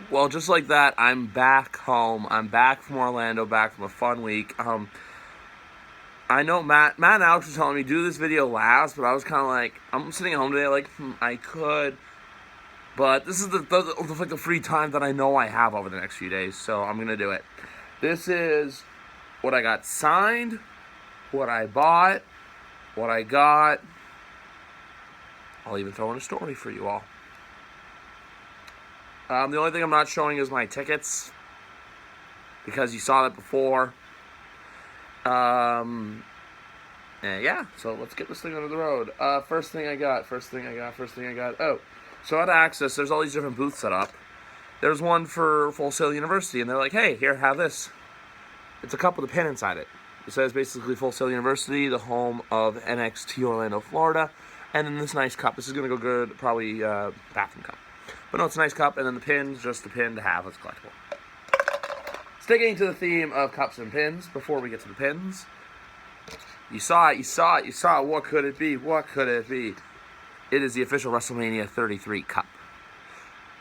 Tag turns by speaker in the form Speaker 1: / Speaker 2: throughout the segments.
Speaker 1: Well, just like that, I'm back home. I'm back from Orlando, back from a fun week. I know Matt and Alex were telling me do this video last, but I was kind of like, I'm sitting at home today, like I could, but this is the free time that I know I have over the next few days, so I'm gonna do it. This is what I got signed, what I bought, what I got. I'll even throw in a story for you all. The only thing I'm not showing is my tickets, because you saw that before. And yeah, so let's get this thing on the road. First thing I got. Oh, so at Access, there's all these different booths set up. There's one for Full Sail University, and they're like, hey, here, have this. It's a cup with a pin inside it. It says basically Full Sail University, the home of NXT Orlando, Florida. And then this nice cup. This is going to go good, probably bathroom cup. But no, it's a nice cup, and then the pin's just a pin to have. It's collectible. Sticking to the theme of cups and pins, before we get to the pins, you saw it. What could it be? It is the official WrestleMania 33 cup.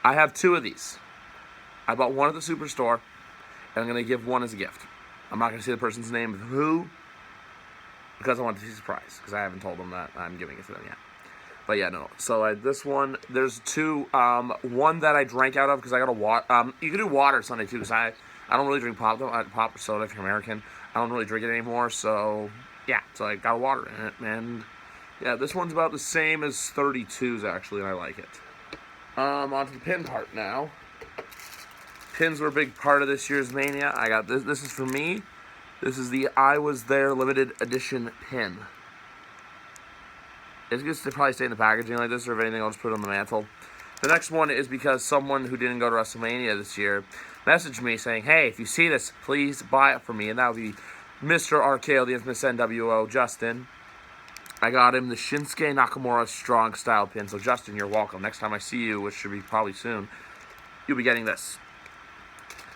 Speaker 1: I have two of these. I bought one at the Superstore, and I'm going to give one as a gift. I'm not going to say the person's name of who, because I want to see a surprise, because I haven't told them that I'm giving it to them yet. But yeah, no. So this one, there's two. One that I drank out of because I got a water. You can do water Sunday too, because I don't really drink pop or soda if you're American. I don't really drink it anymore. So yeah, so I got water in it, and yeah, this one's about the same as 32's actually, and I like it. Onto the pin part now. Pins were a big part of this year's Mania. I got this. This is for me. This is the I Was There limited edition pin. It's good to probably stay in the packaging like this, or if anything, I'll just put it on the mantle. The next one is because someone who didn't go to WrestleMania this year messaged me saying, hey, if you see this, please buy it for me. And that would be Mr. RKO, the infamous NWO, Justin. I got him the Shinsuke Nakamura Strong Style pin. So, Justin, you're welcome. Next time I see you, which should be probably soon, you'll be getting this.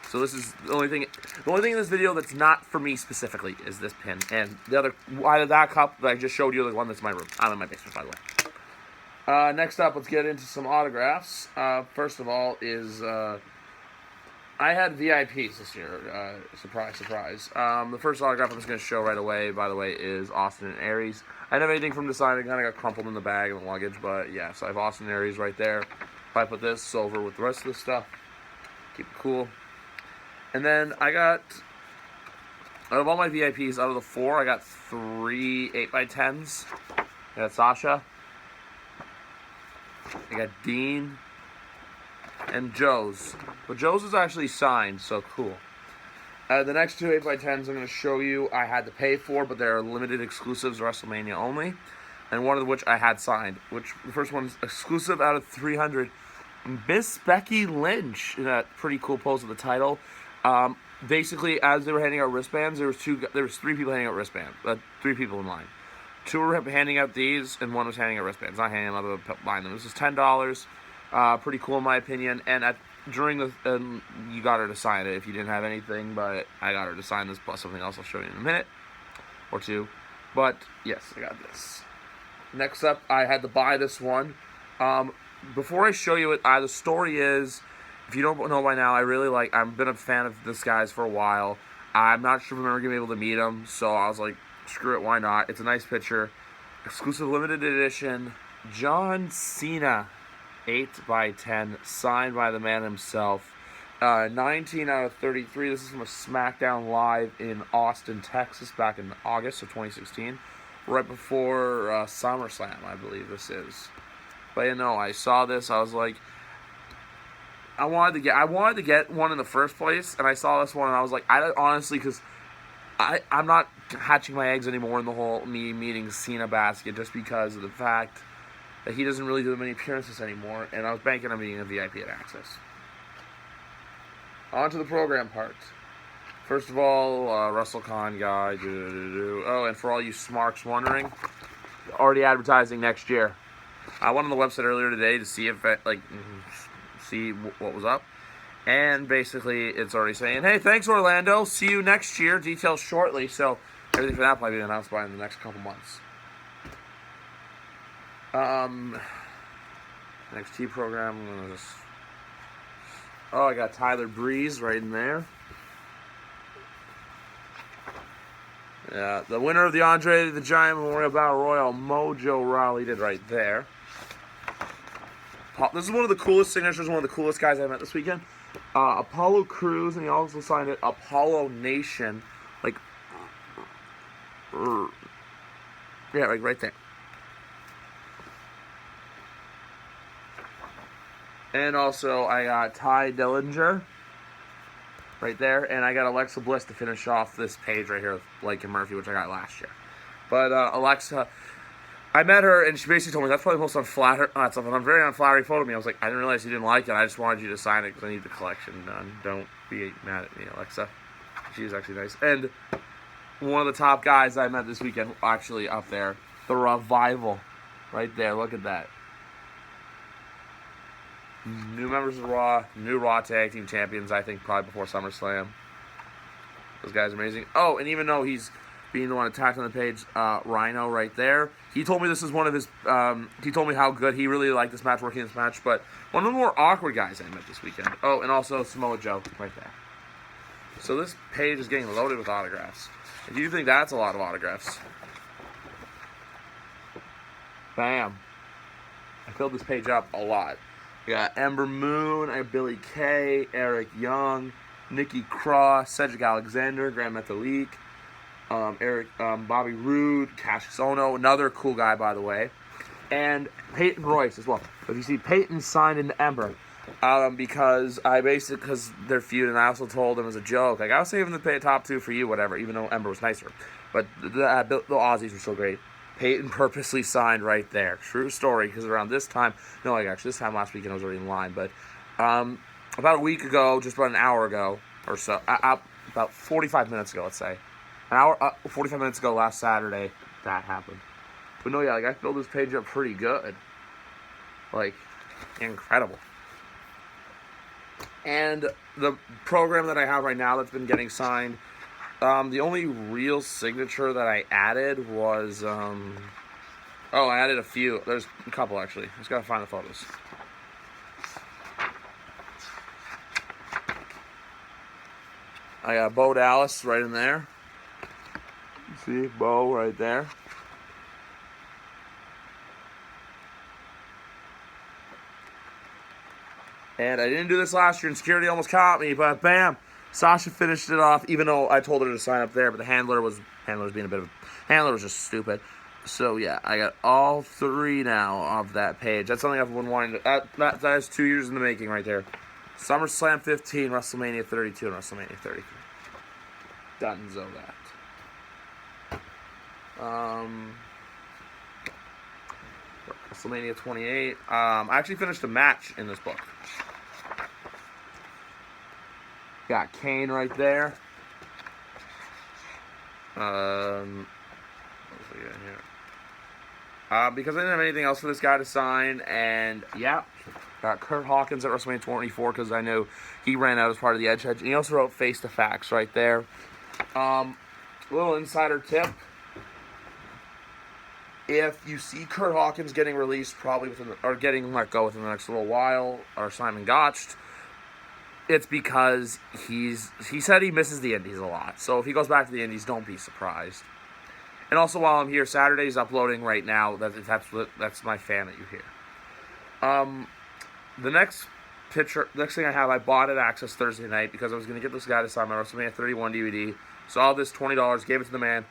Speaker 1: So this is the only thing in this video that's not for me specifically is this pin. And the other, that cup that I just showed you, the one that's in my room. I'm in my basement, by the way. Next up, let's get into some autographs. First of all is, I had VIPs this year. Surprise, surprise. The first autograph I'm just going to show right away, by the way, is Austin and Aries. I didn't have anything from the side. It kind of got crumpled in the bag and the luggage, but yeah, so I have Austin and Aries right there. If I put this over with the rest of the stuff, keep it cool. And then I got, out of all my VIPs, out of the 4, I got 3 8x10s. I got Sasha. I got Dean. And Joe's. But Joe's is actually signed, so cool. The next 2 8x10s I'm going to show you I had to pay for, but they're limited exclusives, WrestleMania only. And one of which I had signed. Which, the first one's exclusive out of 300. Miss Becky Lynch in a pretty cool pose of the title. Basically, as they were handing out wristbands, there was 3 people handing out wristbands. 3 people in line. 2 were handing out these, and 1 was handing out wristbands. Not handing them out, but buying them. This is $10. Pretty cool in my opinion. And during you got her to sign it if you didn't have anything, but I got her to sign this plus something else I'll show you in a minute or two. But yes, I got this. Next up, I had to buy this one. Before I show you it, the story is, if you don't know by now, I've been a fan of this guy's for a while. I'm not sure if I'm ever going to be able to meet him, so I was like, screw it, why not? It's a nice picture. Exclusive limited edition. John Cena, 8x10, signed by the man himself. 19 out of 33. This is from a SmackDown Live in Austin, Texas, back in August of 2016. Right before SummerSlam, I believe this is. But you know, I saw this, I was like, I wanted to get one in the first place, and I saw this one, and I was like, honestly, because I'm not hatching my eggs anymore in the whole me meeting Cena basket, just because of the fact that he doesn't really do many appearances anymore, and I was banking on being a VIP at Access. On to the program part. First of all, Russellcon guy. Oh, and for all you smarks wondering, already advertising next year. I went on the website earlier today to see if see what was up, and basically it's already saying, hey, thanks Orlando, see you next year, details shortly. So everything for that might be announced by in the next couple months. NXT program, I'm gonna just Oh, I got Tyler Breeze right in there. Yeah, the winner of the Andre the Giant Memorial Battle Royal, Mojo Rawley, did right there. This is one of the coolest signatures, one of the coolest guys I met this weekend. Apollo Crews, and he also signed it Apollo Nation. Like, yeah, like right there. And also, I got Ty Dillinger right there, and I got Alexa Bliss to finish off this page right here with Blake and Murphy, which I got last year. But Alexa, I met her, and she basically told me that's probably the most very unflattering photo of me. I was like, I didn't realize you didn't like it. I just wanted you to sign it because I need the collection done. Don't be mad at me, Alexa. She's actually nice. And one of the top guys I met this weekend, actually up there, the Revival, right there. Look at that. New members of Raw, new Raw Tag Team Champions, I think, probably before SummerSlam. Those guys are amazing. Oh, and even though he's being the one attacked on the page, Rhino right there, he told me this is one of his, he told me how good he really liked this match, working this match, but one of the more awkward guys I met this weekend. Oh, and also Samoa Joe right there. So this page is getting loaded with autographs. If you think that's a lot of autographs, bam. I filled this page up a lot. We got Ember Moon, I have Billy Kay, Eric Young, Nikki Cross, Cedric Alexander, Grand Metalik, Bobby Roode, Cassius Ohno, another cool guy, by the way, and Peyton Royce as well. But you see, Peyton signed into Ember because they're feud, and I also told him as a joke, like, I was saving the top two for you, whatever, even though Ember was nicer. But the Aussies were so great. Peyton purposely signed right there. True story, because around this time, this time last weekend I was already in line, but about a week ago, just about an hour ago or so, about 45 minutes ago, let's say, 45 minutes ago last Saturday, that happened. But no, yeah, like, I filled this page up pretty good. Like, incredible. And the program that I have right now that's been getting signed, the only real signature that I added was, I added a few. There's a couple, actually. I just gotta find the photos. I got Bo Dallas right in there. See, Bo right there. And I didn't do this last year, and security almost caught me, but bam! Sasha finished it off, even though I told her to sign up there, but the handler was just stupid. So yeah, I got all three now of that page. That's something I've been wanting to, that is 2 years in the making right there. SummerSlam 15, WrestleMania 32, and WrestleMania 33. Donezo that. WrestleMania 28. I actually finished a match in this book. Got Kane right there. What was I getting here? Because I didn't have anything else for this guy to sign, and yeah, got Kurt Hawkins at WrestleMania 24 because I knew he ran out as part of the Edge. And he also wrote Face to Facts right there. Little insider tip. If you see Kurt Hawkins getting released getting let go within the next little while, or Simon Gotch, it's because he said he misses the Indies a lot. So if he goes back to the Indies, don't be surprised. And also, while I'm here, Saturday's uploading right now. That's my fan that you hear. The next thing I have, I bought at Access Thursday night because I was going to get this guy to sign my WrestleMania 31 DVD. Saw this $20, gave it to the man.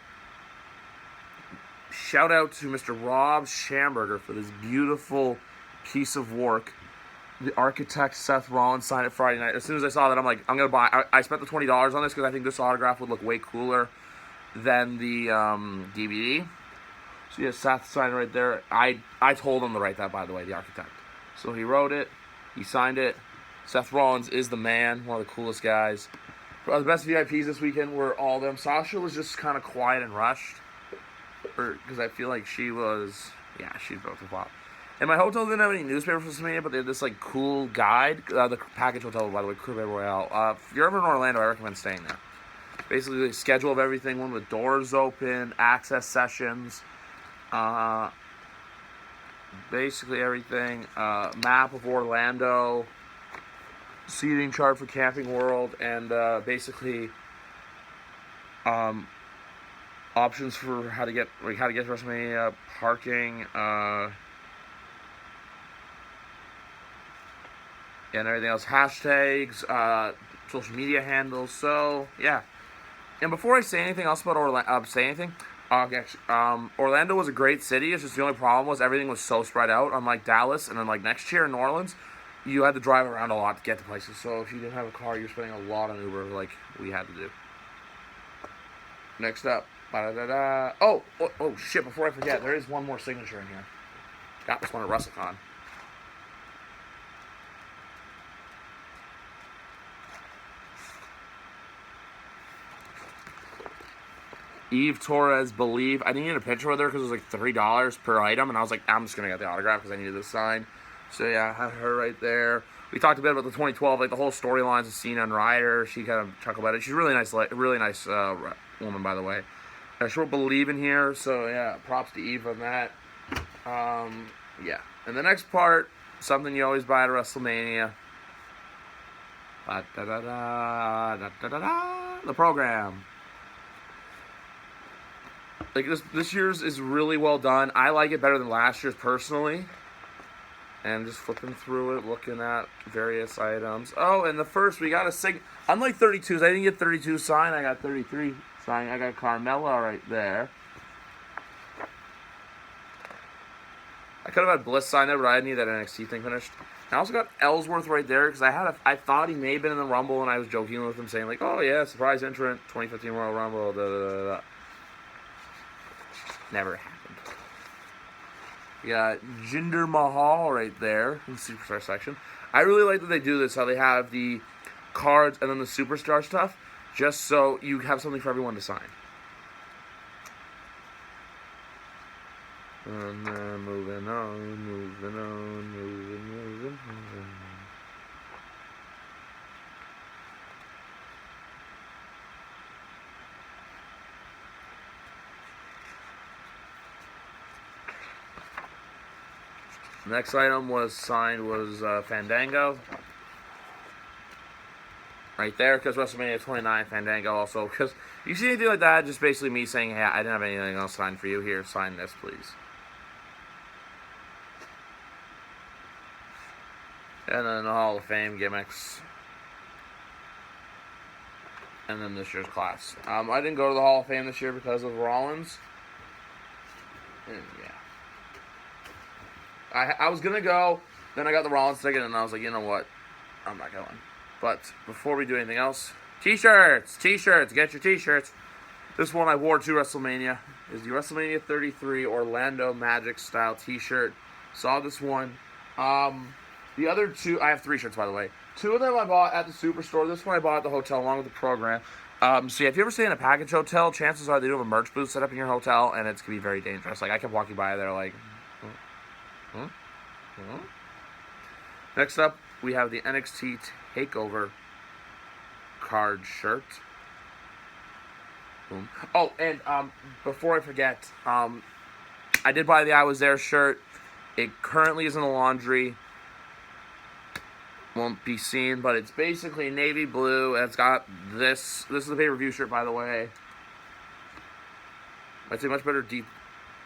Speaker 1: Shout out to Mr. Rob Schamberger for this beautiful piece of work. The architect Seth Rollins signed it Friday night. As soon as I saw that, I'm like, I'm going to buy. I spent the $20 on this because I think this autograph would look way cooler than the DVD. So yeah, Seth signed it right there. I told him to write that, by the way, the architect. So he wrote it. He signed it. Seth Rollins is the man, one of the coolest guys. The best VIPs this weekend were all of them. Sasha was just kind of quiet and rushed. Because I feel like she broke the flop. And my hotel didn't have any newspaper for WrestleMania, but they had this like cool guide. The package hotel, by the way, Crew Bay Royale. If you're ever in Orlando, I recommend staying there. Basically, the schedule of everything, when the doors open, access sessions, basically everything. Map of Orlando. seating chart for Camping World, and basically options for how to get to WrestleMania, parking, and everything else. Hashtags, social media handles. So yeah. And before I say anything else about Orlando was a great city. It's just the only problem was everything was so spread out. Unlike Dallas, and then like next year in New Orleans, you had to drive around a lot to get to places. So if you didn't have a car, you're spending a lot on Uber, like we had to do. Next up, oh shit! Before I forget, there is one more signature in here. Got this one at Russellcon. Eve Torres, Believe. I needed a picture with her because it was like $3 per item, and I was like, I'm just gonna get the autograph because I needed this sign. So yeah, I had her right there. We talked a bit about the 2012, like the whole storylines of Cena and Ryder. She kind of chuckled about it. She's a really nice woman, by the way. She wrote Believe in here, so yeah, props to Eve on that. Yeah, and the next part, something you always buy at WrestleMania. The program. Like this year's is really well done. I like it better than last year's personally. And just flipping through it, looking at various items. Oh, and the first we got a unlike 32s, I didn't get 32 sign. I got 33 sign. I got Carmella right there. I could have had Bliss sign there, but I need that NXT thing finished. I also got Ellsworth right there because I thought he may have been in the Rumble, and I was joking with him saying like, oh yeah, surprise entrant, 2015 Royal Rumble. Da, da, da, da. Never happened. We got Jinder Mahal right there in the Superstar section. I really like that they do this, how they have the cards and then the Superstar stuff, just so you have something for everyone to sign. And then moving on. Next item was signed was Fandango. Right there, because WrestleMania 29, Fandango also. Because you see anything like that, just basically me saying, hey, I didn't have anything else signed for you. Here, sign this, please. And then the Hall of Fame gimmicks. And then this year's class. I didn't go to the Hall of Fame this year because of Rollins. And yeah. I was going to go, then I got the Rollins ticket, and I was like, you know what, I'm not going. But before we do anything else, T-shirts, get your T-shirts. This one I wore to WrestleMania is the WrestleMania 33 Orlando Magic style T-shirt. Saw this one. The other two, I have 3 shirts, by the way. 2 of them I bought at the Superstore. This one I bought at the hotel along with the program. So yeah, if you ever stay in a package hotel, chances are they do have a merch booth set up in your hotel, and it's going to be very dangerous. Like, I kept walking by there like... Next up, we have the NXT TakeOver card shirt. Boom. Oh, and before I forget, I did buy the I Was There shirt. It currently is in the laundry. Won't be seen, but it's basically navy blue, and it's got this. This is the pay-per-view shirt, by the way. I'd say much better,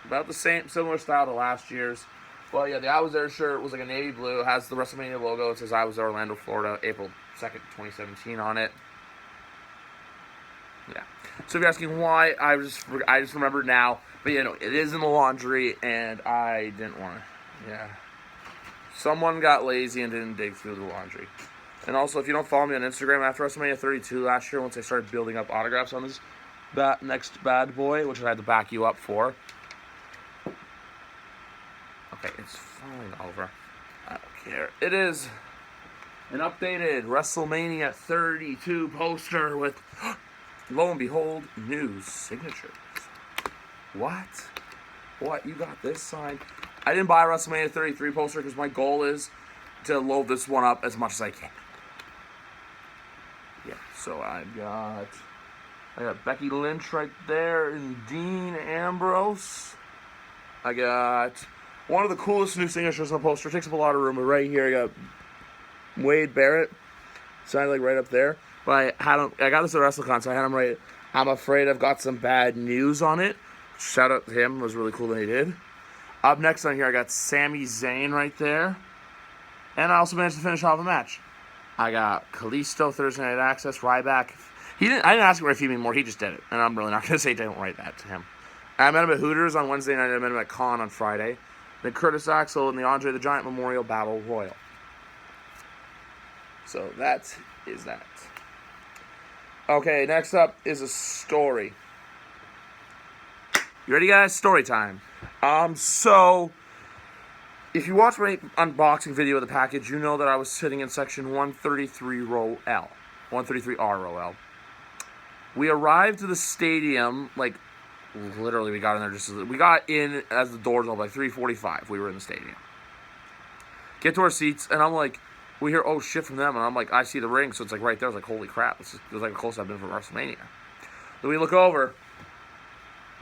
Speaker 1: about the same, similar style to last year's. Well, yeah, the I Was There shirt was like a navy blue. It has the WrestleMania logo. It says I Was There, Orlando, Florida, April 2nd, 2017 on it. Yeah. So if you're asking why, I just remembered now. But, you know, it is in the laundry, and I didn't want to. Yeah. Someone got lazy and didn't dig through the laundry. And also, if you don't follow me on Instagram, after WrestleMania 32 last year, once I started building up autographs on this next bad boy, which I had to back you up for. Okay, it's falling over. I don't care. It is an updated WrestleMania 32 poster with, lo and behold, new signatures. What? What? You got this signed? I didn't buy a WrestleMania 33 poster because my goal is to load this one up as much as I can. Yeah, so I got Becky Lynch right there and Dean Ambrose. I got one of the coolest new signatures on the poster. Takes up a lot of room, but right here I got Wade Barrett. signed like right up there. But I got this at Wrestlecon, so I had him right. I'm afraid I've got some bad news on it. Shout out to him. It was really cool that he did. Up next on here, I got Sami Zayn right there. And I also managed to finish off the match. I got Kalisto, Thursday Night Access, Ryback. I didn't ask him if he mean more. He just did it. And I'm really not going to say don't write that to him. I met him at Hooters on Wednesday night. I met him at Con on Friday. Then Curtis Axel in the Andre the Giant Memorial Battle Royal. So that is that. Okay, next up is a story. You ready, guys? Story time. So if you watch my unboxing video of the package, you know that I was sitting in section 133 row L. 133R row L. We arrived to the stadium, like, literally we got in there we got in as the doors opened, like 3:45. We were in the stadium. Get to our seats, and I'm like, we hear, oh shit, from them, and I'm like, I see the ring, so it's like right there. I was like, holy crap, it was like the closest I've been for Wrestlemania. Then we look over,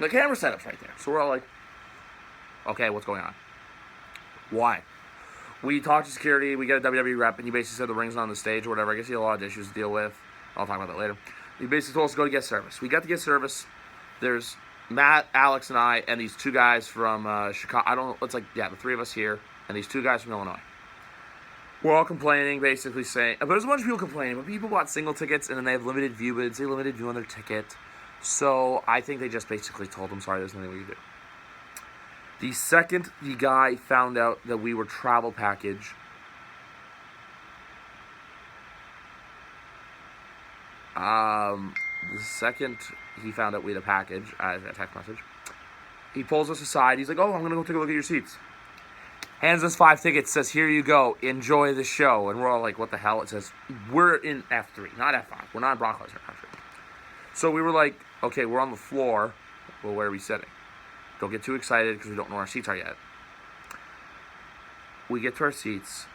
Speaker 1: the camera setup's right there. So we're all like, okay, what's going on? Why? We talked to security, we get a WWE rep, and he basically said the ring's not on the stage or whatever. I guess he had a lot of issues to deal with. I'll talk about that later. He basically told us to go to get service. We got to get service. There's Matt, Alex, and I, and these two guys from Chicago. It's like, yeah, the three of us here, and these two guys from Illinois. We're all complaining, basically saying, but there's a bunch of people complaining, but people bought single tickets, and then they have limited view, but it's a limited view on their ticket. So I think they just basically told them, sorry, there's nothing we can do. The second the guy found out that we were travel package, the second he found out we had a package, a text message, he pulls us aside. He's like, oh, I'm going to go take a look at your seats. Hands us 5 tickets, says, here you go, enjoy the show. And we're all like, what the hell? It says, we're in F3, not F5. We're not in Brock Lesnar country. So we were like, okay, we're on the floor. Well, where are we sitting? Don't get too excited because we don't know where our seats are yet. We get to our seats.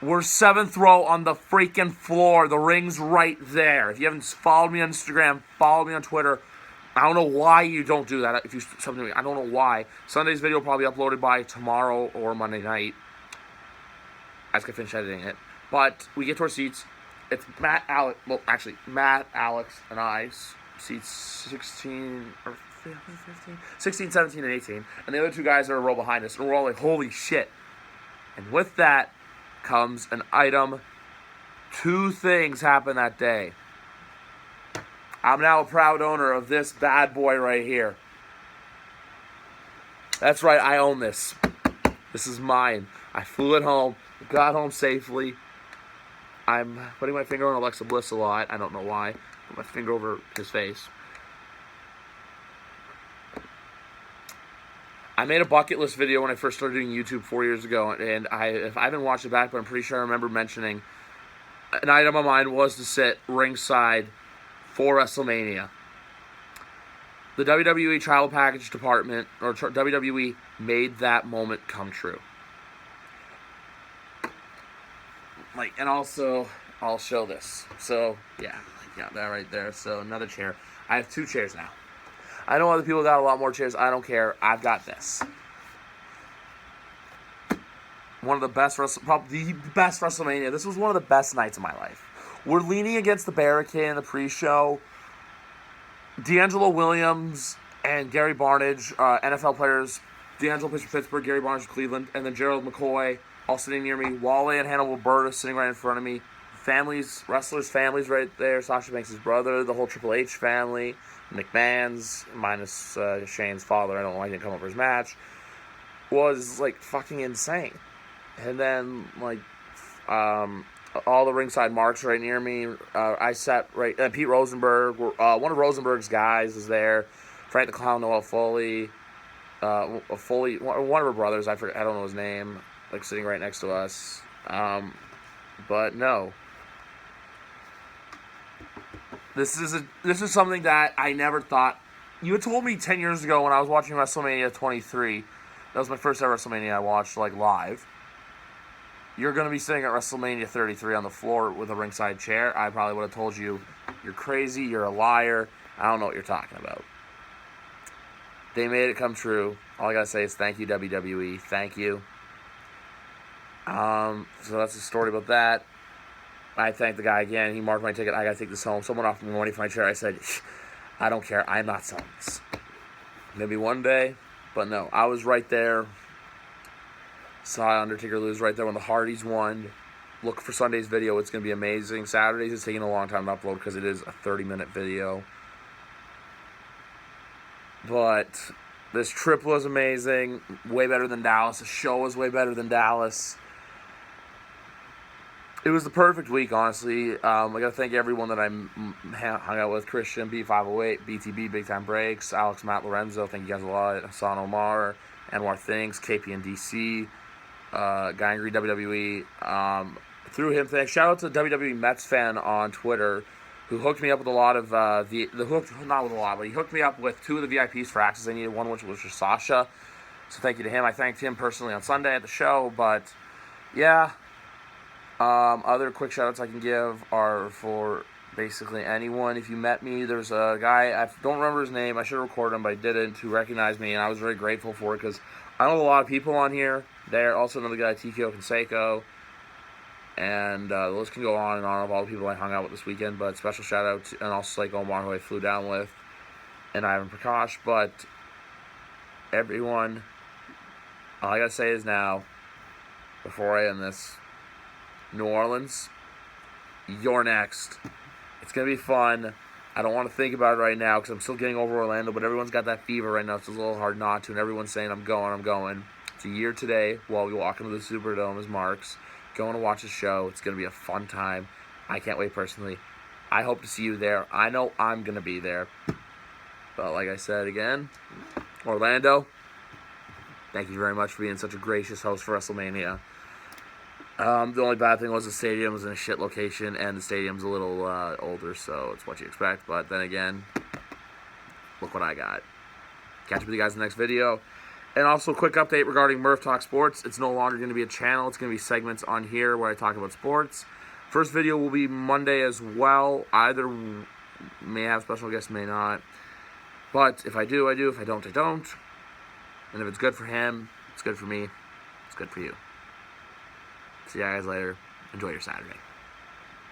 Speaker 1: We're 7th row on the freaking floor. The ring's right there. If you haven't followed me on Instagram, follow me on Twitter. I don't know why you don't do that. If you something, I don't know why. Sunday's video will probably be uploaded by tomorrow or Monday night. I just gotta finish editing it. But we get to our seats. It's Matt, Alex, and I. Seats 16 or 15, 16, 17, and 18. And the other two guys are a row behind us. And we're all like, holy shit. And with that comes an item. 2 things happened that day. I'm now a proud owner of this bad boy right here. That's right, I own this. This is mine. I flew it home, got home safely. I'm putting my finger on Alexa Bliss a lot. I don't know why. Put my finger over his face. I made a bucket list video when I first started doing YouTube 4 years ago, and if I haven't watched it back, but I'm pretty sure I remember mentioning an item of mine was to sit ringside for WrestleMania. The WWE Travel Package Department, or WWE, made that moment come true. Like, and also, I'll show this. So, yeah, got that right there. So, another chair. I have 2 chairs now. I know other people got a lot more chairs. I don't care. I've got this. One of the best, probably the best WrestleMania. This was one of the best nights of my life. We're leaning against the barricade in the pre-show. D'Angelo Williams and Gary Barnage, NFL players. D'Angelo plays for Pittsburgh, Gary Barnage for Cleveland, and then Gerald McCoy all sitting near me. Wale and Hannibal Buress sitting right in front of me. Families, wrestlers' families right there. Sasha Banks' brother, the whole Triple H family, McMahon's, minus Shane's father. I don't know why he didn't come up for his match. Was like fucking insane. And then like all the ringside marks right near me. I sat right. Pete Rosenberg, one of Rosenberg's guys, is there. Frank the Clown, Noel Foley, one of her brothers. I don't know his name. Like sitting right next to us. But no. This is something that I never thought. You had told me 10 years ago when I was watching WrestleMania 23. That was my first ever WrestleMania I watched like live. You're going to be sitting at WrestleMania 33 on the floor with a ringside chair. I probably would have told you, you're crazy, you're a liar. I don't know what you're talking about. They made it come true. All I got to say is thank you, WWE. Thank you. So that's the story about that. I thanked the guy again. He marked my ticket. I got to take this home. Someone offered me money for my chair. I said, I don't care. I'm not selling this. Maybe one day, but no. I was right there. Saw Undertaker lose right there when the Hardys won. Look for Sunday's video. It's going to be amazing. Saturday's is taking a long time to upload because it is a 30-minute video. But this trip was amazing. Way better than Dallas. The show was way better than Dallas. It was the perfect week, honestly. I got to thank everyone that I hung out with. Christian, B508, BTB, Big Time Breaks, Alex, Matt, Lorenzo. Thank you guys a lot. Hassan Omar, Anwar Things, KP and DC, Guy Angry WWE. Through him, thanks. Shout out to WWE Mets fan on Twitter who hooked me up with a lot of not with a lot, but he hooked me up with 2 of the VIPs for access I needed. One which was for Sasha. So thank you to him. I thanked him personally on Sunday at the show, but yeah. Other quick shout-outs I can give are for basically anyone. If you met me, there's a guy, I don't remember his name, I should have recorded him, but I didn't, who recognized me, and I was very grateful for it, because I know a lot of people on here. There, also another guy, TKO Conseco, and the list can go on and on of all the people I hung out with this weekend, but special shout-out to, and also like Omar, who I flew down with, and Ivan Prakash, but everyone, all I gotta say is now, before I end this, New Orleans, you're next. It's going to be fun. I don't want to think about it right now because I'm still getting over Orlando, but everyone's got that fever right now, so it's a little hard not to, and everyone's saying, I'm going. It's a year today while we walk into the Superdome as Marks, going to watch a show. It's going to be a fun time. I can't wait personally. I hope to see you there. I know I'm going to be there. But like I said again, Orlando, thank you very much for being such a gracious host for Wrestlemania. The only bad thing was the stadium was in a shit location, and the stadium's a little older, so it's what you expect. But then again, look what I got. Catch up with you guys in the next video. And also, a quick update regarding Murph Talk Sports. It's no longer going to be a channel. It's going to be segments on here where I talk about sports. First video will be Monday as well. Either may have special guests, may not. But if I do, I do. If I don't, I don't. And if it's good for him, it's good for me. It's good for you. See you guys later. Enjoy your Saturday.